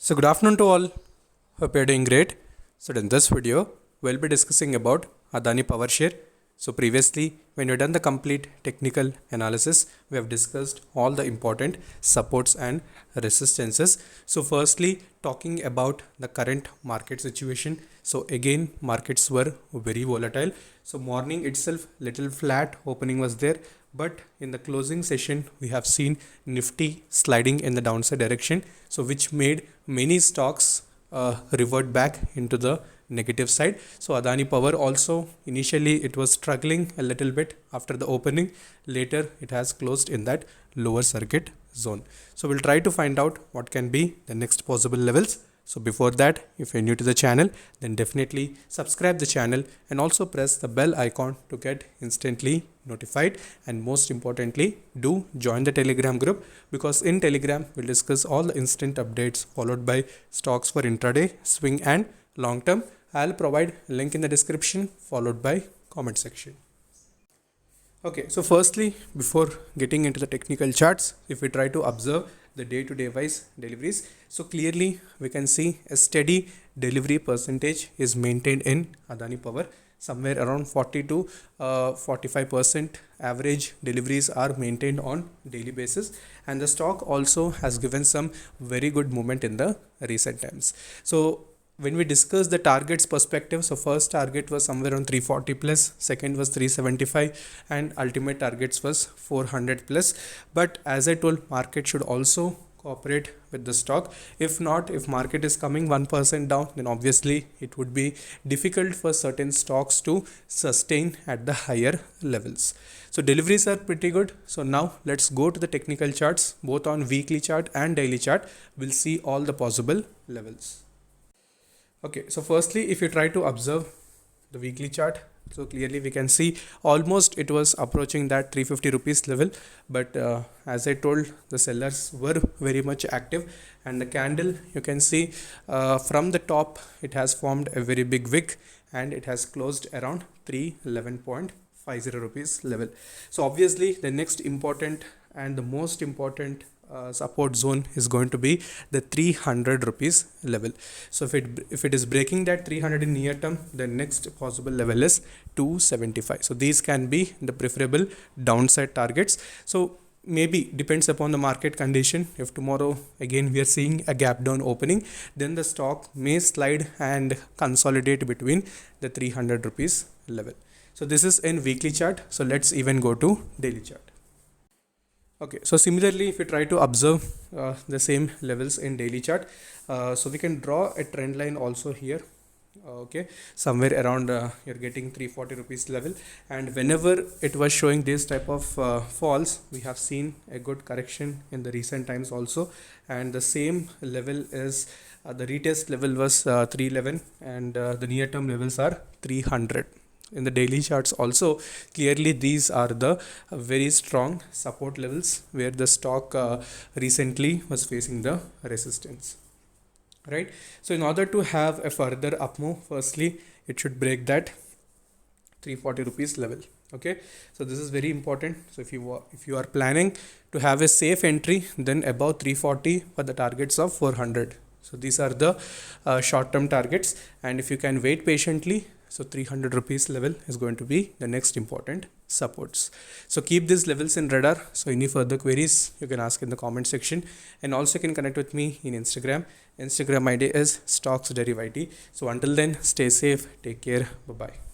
So good afternoon to all. Hope you're doing great. So in this video, we'll be discussing about Adani Power Share. So previously, when we've done the complete technical analysis, we have discussed all the important supports and resistances. So firstly, talking about the current market situation. So again, markets were very volatile. So morning itself, little flat opening was there, but in the closing session we have seen Nifty sliding in the downside direction, so which made many stocks revert back into the negative side. So Adani Power also, initially it was struggling a little bit after the opening, later it has closed in that lower circuit zone. So we'll try to find out what can be the next possible levels. So before that, if you're new to the channel, then definitely subscribe the channel and also press the bell icon to get instantly notified, and most importantly, do join the Telegram group, because in Telegram we'll discuss all the instant updates followed by stocks for intraday, swing and long term. I'll provide a link in the description followed by comment section. Okay, so firstly, before getting into the technical charts, if we try to observe the day-to-day wise deliveries, so clearly we can see a steady delivery percentage is maintained in Adani Power. Somewhere around 40 to 45% average deliveries are maintained on daily basis, and the stock also has given some very good movement in the recent times. So when we discuss the targets perspective, so first target was somewhere on 340 plus, second was 375, and ultimate targets was 400 plus. But as I told, market should also cooperate with the stock. If not, if market is coming 1% down, then obviously it would be difficult for certain stocks to sustain at the higher levels. So deliveries are pretty good. So now let's go to the technical charts, both on weekly chart and daily chart. We'll see all the possible levels. Okay, so firstly, if you try to observe the weekly chart, so clearly we can see almost it was approaching that 350 rupees level, but as I told, the sellers were very much active, and the candle, you can see from the top it has formed a very big wick and it has closed around 311.50 rupees level. So obviously the next important and the most important support zone is going to be the 300 rupees level. So if it is breaking that 300 in near term, the next possible level is 275. So these can be the preferable downside targets. So maybe depends upon the market condition. If tomorrow again we are seeing a gap down opening, then the stock may slide and consolidate between the 300 rupees level. So this is in weekly chart. So let's even go to daily chart. Okay, so similarly, if you try to observe the same levels in daily chart, so we can draw a trend line also here. Okay, somewhere around you're getting 340 rupees level, and whenever it was showing this type of falls, we have seen a good correction in the recent times also, and the same level is the retest level was 311, and the near term levels are 300. In the daily charts also, clearly these are the very strong support levels where the stock recently was facing the resistance, right? So in order to have a further up move, firstly it should break that 340 rupees level. Okay, so this is very important. So if you are planning to have a safe entry, then above 340 for the targets of 400. So these are the short term targets, and if you can wait patiently, so 300 rupees level is going to be the next important supports. So keep these levels in radar. So any further queries you can ask in the comment section, and also you can connect with me in Instagram. Instagram ID is StocksDerivIT. So until then, stay safe, take care, bye bye.